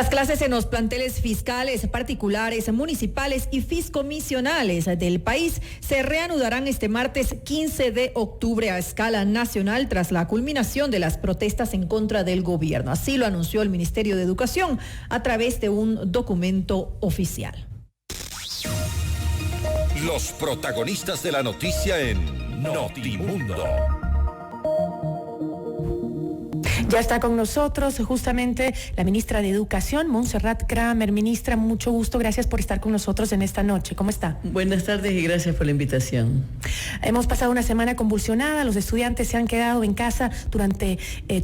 Las clases en los planteles fiscales, particulares, municipales y fiscomisionales del país se reanudarán este martes 15 de octubre a escala nacional tras la culminación de las protestas en contra del gobierno. Así lo anunció el Ministerio de Educación a través de un documento oficial. Los protagonistas de la noticia en Notimundo. Ya está con nosotros justamente la ministra de Educación, Montserrat Kramer. Ministra, mucho gusto, gracias por estar con nosotros en esta noche. ¿Cómo está? Buenas tardes y gracias por la invitación. Hemos pasado una semana convulsionada, los estudiantes se han quedado en casa durante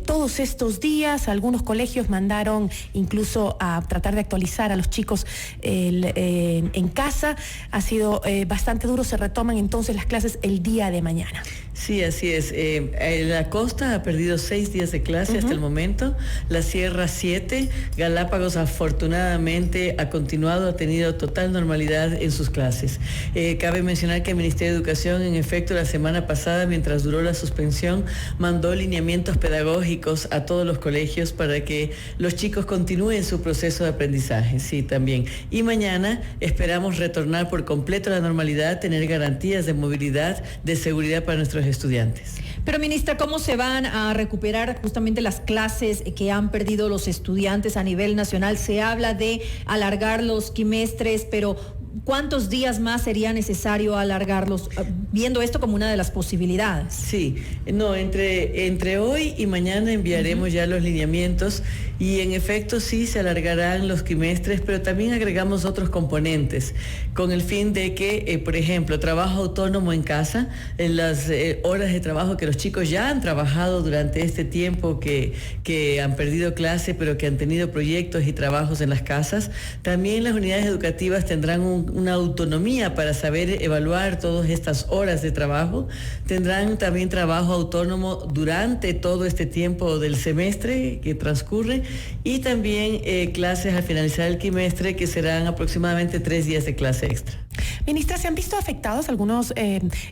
todos estos días. Algunos colegios mandaron incluso a tratar de actualizar a los chicos en casa. Ha sido bastante duro, se retoman entonces las clases el día de mañana. Sí, así es. La costa ha perdido 6 días de clase hasta el momento, la Sierra 7, Galápagos afortunadamente ha continuado, ha tenido total normalidad en sus clases. Cabe mencionar que el Ministerio de Educación, en efecto, la semana pasada, mientras duró la suspensión, mandó lineamientos pedagógicos a todos los colegios para que los chicos continúen su proceso de aprendizaje, sí, también. Y mañana esperamos retornar por completo a la normalidad, tener garantías de movilidad, de seguridad para nuestros estudiantes. Pero, ministra, ¿cómo se van a recuperar justamente las clases que han perdido los estudiantes a nivel nacional? Se habla de alargar los quimestres, pero ¿cuántos días más sería necesario alargarlos, viendo esto como una de las posibilidades? Sí, no, entre hoy y mañana enviaremos ya los lineamientos y en efecto sí se alargarán los quimestres, pero también agregamos otros componentes con el fin de que, por ejemplo, trabajo autónomo en casa, en las horas de trabajo que los chicos ya han trabajado durante este tiempo que han perdido clase, pero que han tenido proyectos y trabajos en las casas. También las unidades educativas tendrán una autonomía para saber evaluar todas estas horas de trabajo. Tendrán también trabajo autónomo durante todo este tiempo del semestre que transcurre y también clases al finalizar el quimestre, que serán aproximadamente 3 días de clase extra. Ministra, ¿se han visto afectados algunos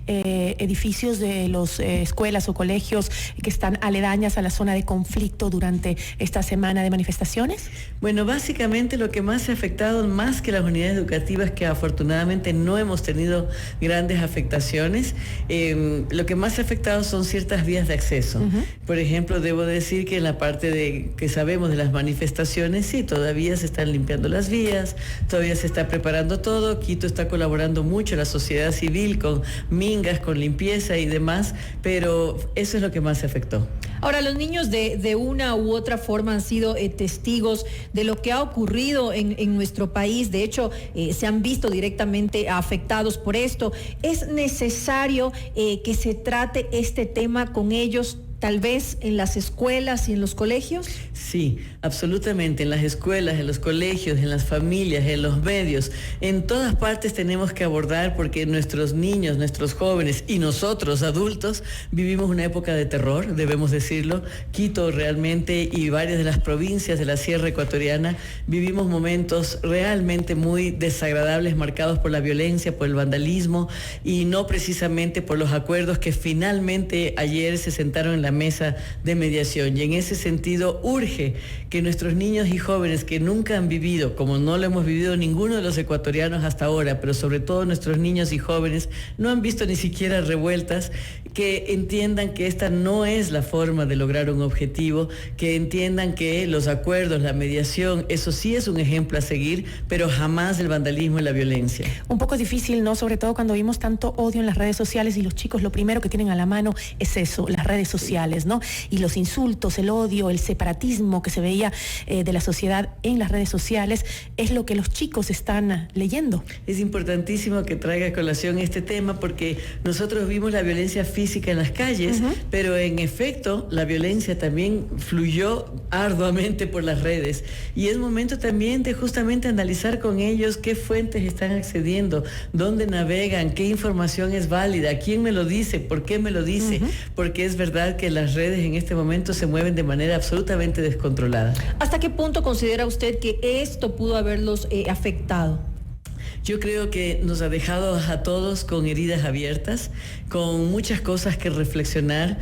edificios de las escuelas o colegios que están aledañas a la zona de conflicto durante esta semana de manifestaciones? Bueno, básicamente lo que más se ha afectado, más que las unidades educativas, que afortunadamente no hemos tenido grandes afectaciones, lo que más se ha afectado son ciertas vías de acceso. Por ejemplo, debo decir que en la parte que sabemos de las manifestaciones, sí, todavía se están limpiando las vías, todavía se está preparando todo. Quito está colaborando mucho, la sociedad civil, con mingas, con limpieza y demás, pero eso es lo que más se afectó. Ahora, los niños de una u otra forma han sido testigos de lo que ha ocurrido en nuestro país. De hecho, se han visto directamente afectados por esto. ¿Es necesario que se trate este tema con ellos, tal vez en las escuelas y en los colegios? Sí, absolutamente, en las escuelas, en los colegios, en las familias, en los medios, en todas partes tenemos que abordar, porque nuestros niños, nuestros jóvenes y nosotros adultos vivimos una época de terror, debemos decirlo. Quito realmente y varias de las provincias de la Sierra Ecuatoriana vivimos momentos realmente muy desagradables, marcados por la violencia, por el vandalismo y no precisamente por los acuerdos que finalmente ayer se sentaron en la mesa de mediación. Y en ese sentido urge que nuestros niños y jóvenes que nunca han vivido, como no lo hemos vivido ninguno de los ecuatorianos hasta ahora, pero sobre todo nuestros niños y jóvenes no han visto ni siquiera revueltas, que entiendan que esta no es la forma de lograr un objetivo, que entiendan que los acuerdos, la mediación, eso sí es un ejemplo a seguir, pero jamás el vandalismo y la violencia. Un poco difícil, ¿no? Sobre todo cuando vimos tanto odio en las redes sociales y los chicos lo primero que tienen a la mano es eso, las redes sociales, ¿no? Y los insultos, el odio, el separatismo que se veía de la sociedad en las redes sociales es lo que los chicos están leyendo. Es importantísimo que traiga a colación este tema, porque nosotros vimos la violencia física en las calles, pero en efecto la violencia también fluyó arduamente por las redes, y es momento también de justamente analizar con ellos qué fuentes están accediendo, dónde navegan, qué información es válida, quién me lo dice, por qué me lo dice, porque es verdad que las redes en este momento se mueven de manera absolutamente descontrolada. ¿Hasta qué punto considera usted que esto pudo haberlos afectado? Yo creo que nos ha dejado a todos con heridas abiertas, con muchas cosas que reflexionar,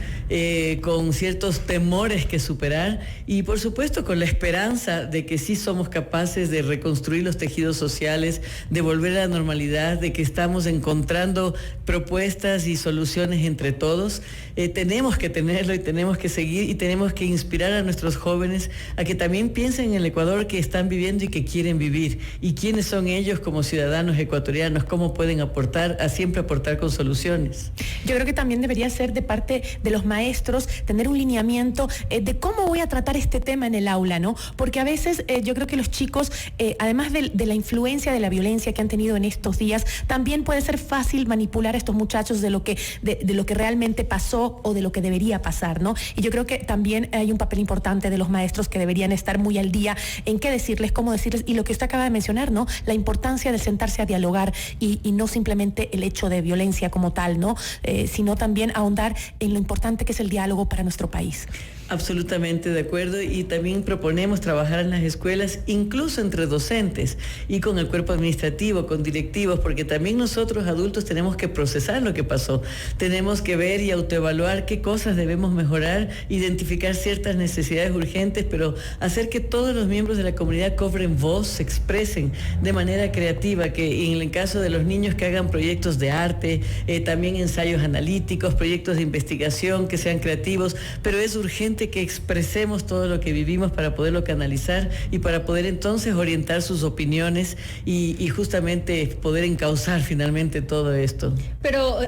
con ciertos temores que superar y por supuesto con la esperanza de que sí somos capaces de reconstruir los tejidos sociales, de volver a la normalidad, de que estamos encontrando propuestas y soluciones entre todos. Tenemos que tenerlo y tenemos que seguir y tenemos que inspirar a nuestros jóvenes a que también piensen en el Ecuador que están viviendo y que quieren vivir, y quiénes son ellos como ciudadanos ecuatorianos, cómo pueden aportar, a siempre aportar con soluciones. Yo creo que también debería ser de parte de los maestros tener un lineamiento de cómo voy a tratar este tema en el aula, ¿no? Porque a veces yo creo que los chicos, además de la influencia de la violencia que han tenido en estos días, también puede ser fácil manipular a estos muchachos de lo que realmente pasó o de lo que debería pasar, ¿no? Y yo creo que también hay un papel importante de los maestros que deberían estar muy al día en qué decirles, cómo decirles, y lo que usted acaba de mencionar, ¿no? La importancia de sentarse a dialogar y no simplemente el hecho de violencia como tal, ¿no? Sino también ahondar en lo importante que es el diálogo para nuestro país. Absolutamente de acuerdo, y también proponemos trabajar en las escuelas, incluso entre docentes y con el cuerpo administrativo, con directivos, porque también nosotros adultos tenemos que procesar lo que pasó, tenemos que ver y autoevaluar qué cosas debemos mejorar, identificar ciertas necesidades urgentes, pero hacer que todos los miembros de la comunidad cobren voz, se expresen de manera creativa, que en el caso de los niños que hagan proyectos de arte, también ensayos analíticos, proyectos de investigación que sean creativos, pero es urgente que expresemos todo lo que vivimos para poderlo canalizar y para poder entonces orientar sus opiniones y justamente poder encauzar finalmente todo esto. Pero,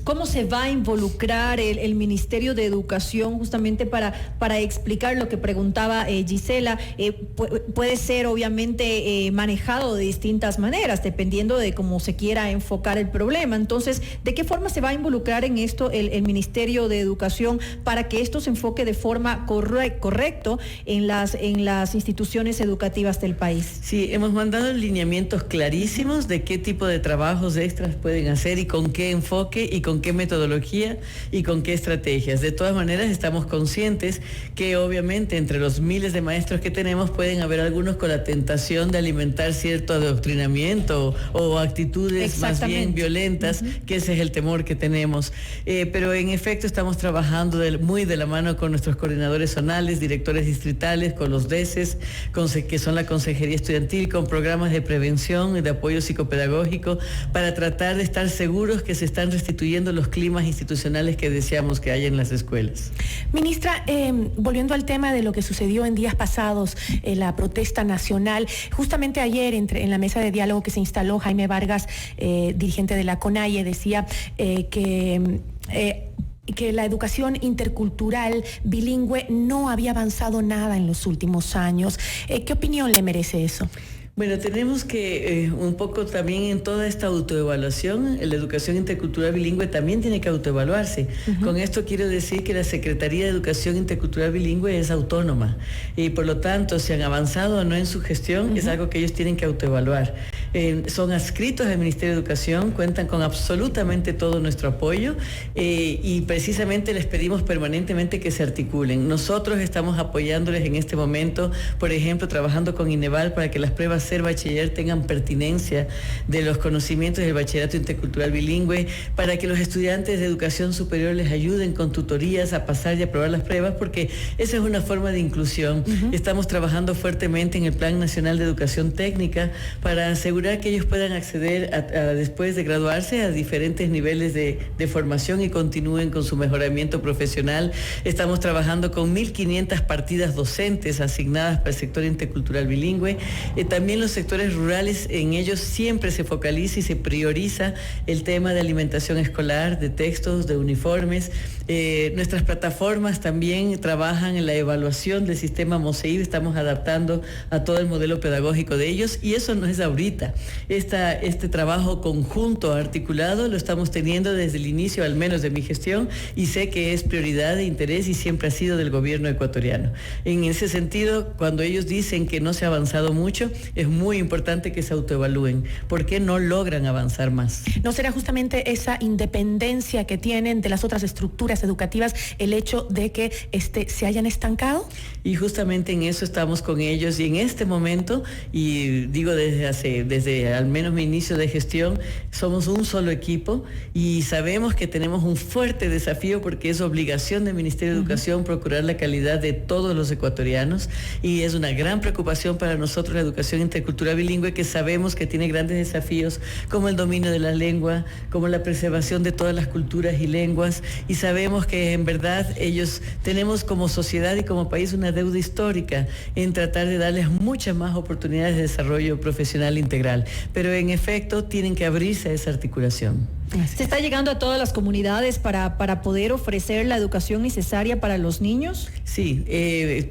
¿cómo se va a involucrar el Ministerio de Educación justamente para explicar lo que preguntaba Gisela? Puede ser obviamente manejado de distintas maneras, dependiendo de cómo se quiera enfocar el problema. Entonces, ¿de qué forma se va a involucrar en esto el Ministerio de Educación para que esto se enfoque de forma correcto en las instituciones educativas del país? Sí, hemos mandado lineamientos clarísimos de qué tipo de trabajos extras pueden hacer y con qué enfoque y con qué metodología y con qué estrategias. De todas maneras, estamos conscientes que obviamente entre los miles de maestros que tenemos pueden haber algunos con la tentación de alimentar cierto adoctrinamiento o actitudes más bien violentas, que ese es el temor que tenemos. Pero en efecto estamos trabajando muy de la mano con nuestros coordinadores zonales, directores distritales, con los DECES, que son la Consejería Estudiantil, con programas de prevención y de apoyo psicopedagógico, para tratar de estar seguros que se están restituyendo los climas institucionales que deseamos que haya en las escuelas. Ministra, volviendo al tema de lo que sucedió en días pasados, la protesta nacional, justamente ayer en la mesa de diálogo que se instaló, Jaime Vargas, dirigente de la CONAIE, decía que la educación intercultural bilingüe no había avanzado nada en los últimos años. ¿Qué opinión le merece eso? Bueno, tenemos que un poco también en toda esta autoevaluación, la educación intercultural bilingüe también tiene que autoevaluarse. Con esto quiero decir que la Secretaría de Educación Intercultural Bilingüe es autónoma y por lo tanto si han avanzado o no en su gestión es algo que ellos tienen que autoevaluar. Son adscritos al Ministerio de Educación, cuentan con absolutamente todo nuestro apoyo y precisamente les pedimos permanentemente que se articulen. Nosotros estamos apoyándoles en este momento, por ejemplo, trabajando con INEVAL para que las pruebas ser bachiller tengan pertinencia de los conocimientos del bachillerato intercultural bilingüe, para que los estudiantes de educación superior les ayuden con tutorías a pasar y aprobar las pruebas, porque esa es una forma de inclusión. Estamos trabajando fuertemente en el Plan Nacional de Educación Técnica para asegurar que ellos puedan acceder después de graduarse a diferentes niveles de formación y continúen con su mejoramiento profesional. Estamos trabajando con 1.500 partidas docentes asignadas para el sector intercultural bilingüe. También los sectores rurales, en ellos siempre se focaliza y se prioriza el tema de alimentación escolar, de textos, de uniformes. Nuestras plataformas también trabajan en la evaluación del sistema MOSEIB, estamos adaptando a todo el modelo pedagógico de ellos y eso no es ahorita. Este trabajo conjunto, articulado, lo estamos teniendo desde el inicio, al menos de mi gestión, y sé que es prioridad de interés y siempre ha sido del gobierno ecuatoriano. En ese sentido, cuando ellos dicen que no se ha avanzado mucho, es muy importante que se autoevalúen. ¿Por qué no logran avanzar más? ¿No será justamente esa independencia que tienen de las otras estructuras políticas educativas el hecho de que se hayan estancado? Y justamente en eso estamos con ellos, y en este momento, y digo desde al menos mi inicio de gestión, somos un solo equipo y sabemos que tenemos un fuerte desafío porque es obligación del Ministerio de Educación procurar la calidad de todos los ecuatorianos, y es una gran preocupación para nosotros la educación intercultural bilingüe, que sabemos que tiene grandes desafíos como el dominio de la lengua, como la preservación de todas las culturas y lenguas, y sabemos que en verdad ellos tenemos como sociedad y como país una deuda histórica en tratar de darles muchas más oportunidades de desarrollo profesional integral, pero en efecto tienen que abrirse a esa articulación. ¿Se está llegando a todas las comunidades para poder ofrecer la educación necesaria para los niños? Sí,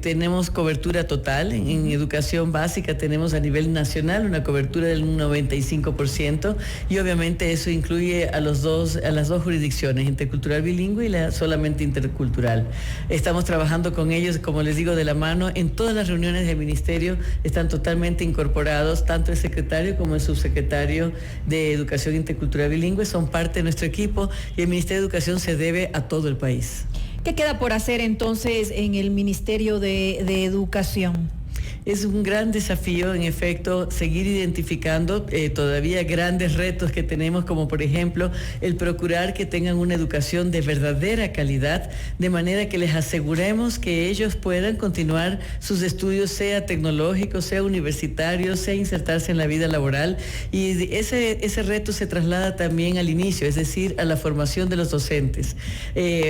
tenemos cobertura total. En educación básica tenemos a nivel nacional una cobertura del 95%, y obviamente eso incluye a las dos jurisdicciones, intercultural bilingüe y la solamente intercultural. Estamos trabajando con ellos, como les digo, de la mano. En todas las reuniones del ministerio están totalmente incorporados, tanto el secretario como el subsecretario de Educación Intercultural Bilingüe son parte de nuestro equipo, y el Ministerio de Educación se debe a todo el país. ¿Qué queda por hacer entonces en el Ministerio de Educación? Es un gran desafío, en efecto, seguir identificando todavía grandes retos que tenemos, como por ejemplo el procurar que tengan una educación de verdadera calidad, de manera que les aseguremos que ellos puedan continuar sus estudios, sea tecnológicos, sea universitarios, sea insertarse en la vida laboral. Y ese reto se traslada también al inicio, es decir, a la formación de los docentes,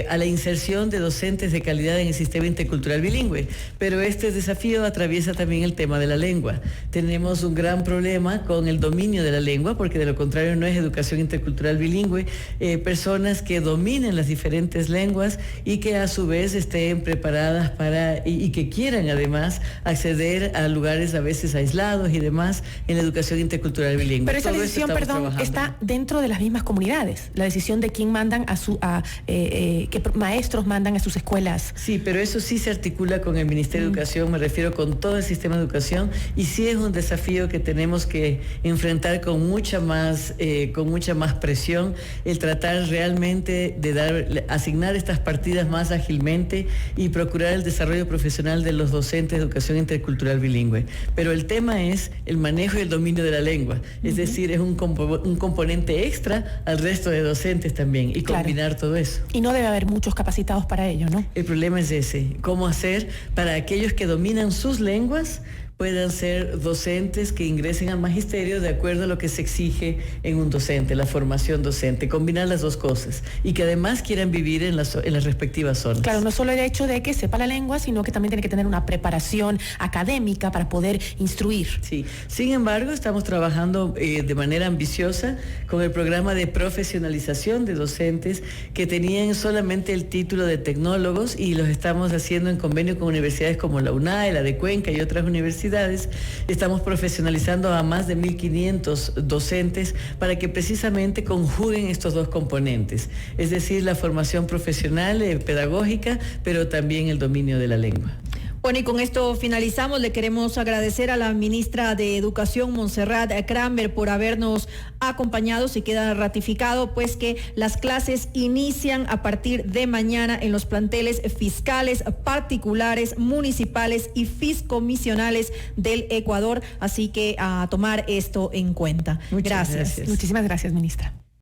a la inserción de docentes de calidad en el sistema intercultural bilingüe. Pero este desafío atraviesa también el tema de la lengua. Tenemos un gran problema con el dominio de la lengua, porque de lo contrario no es educación intercultural bilingüe. Personas que dominen las diferentes lenguas y que a su vez estén preparadas y que quieran además acceder a lugares a veces aislados y demás en la educación intercultural bilingüe. Pero esa decisión, está dentro de las mismas comunidades, la decisión de quién mandan qué maestros mandan a sus escuelas. Sí, pero eso sí se articula con el Ministerio de Educación, me refiero con todo el sistema de educación, y sí es un desafío que tenemos que enfrentar con mucha más presión, el tratar realmente de asignar estas partidas más ágilmente y procurar el desarrollo profesional de los docentes de educación intercultural bilingüe. Pero el tema es el manejo y el dominio de la lengua, es decir, es un componente extra al resto de docentes también, y combinar todo eso. Y no debe haber muchos capacitados para ello, ¿no? El problema es ese, cómo hacer para aquellos que dominan sus lenguas puedan ser docentes que ingresen al magisterio de acuerdo a lo que se exige en un docente, la formación docente, combinar las dos cosas, y que además quieran vivir en las respectivas zonas. Claro, no solo el hecho de que sepa la lengua, sino que también tiene que tener una preparación académica para poder instruir. Sí, sin embargo, estamos trabajando de manera ambiciosa con el programa de profesionalización de docentes que tenían solamente el título de tecnólogos, y los estamos haciendo en convenio con universidades como la UNAE, la de Cuenca y otras universidades. Estamos profesionalizando a más de 1.500 docentes para que precisamente conjuguen estos dos componentes, es decir, la formación profesional, pedagógica, pero también el dominio de la lengua. Bueno, y con esto finalizamos. Le queremos agradecer a la ministra de Educación, Montserrat Cranber, por habernos acompañado. Se queda ratificado pues que las clases inician a partir de mañana en los planteles fiscales, particulares, municipales y fiscomisionales del Ecuador. Así que a tomar esto en cuenta. Gracias. Muchísimas gracias, ministra.